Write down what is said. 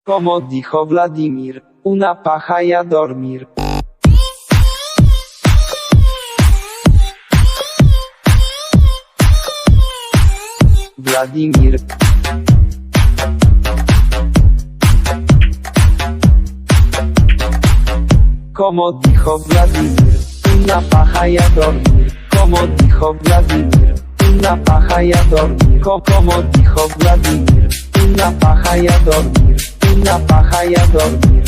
Como dijo Vladimir, una paja y a dormir. Vladimir. Como dijo Vladimir, una paja y a dormir. Como dijo Vladimir, una paja y a dormir. Como dijo Vladimir, una paja y a dormir. Una paja y a dormir.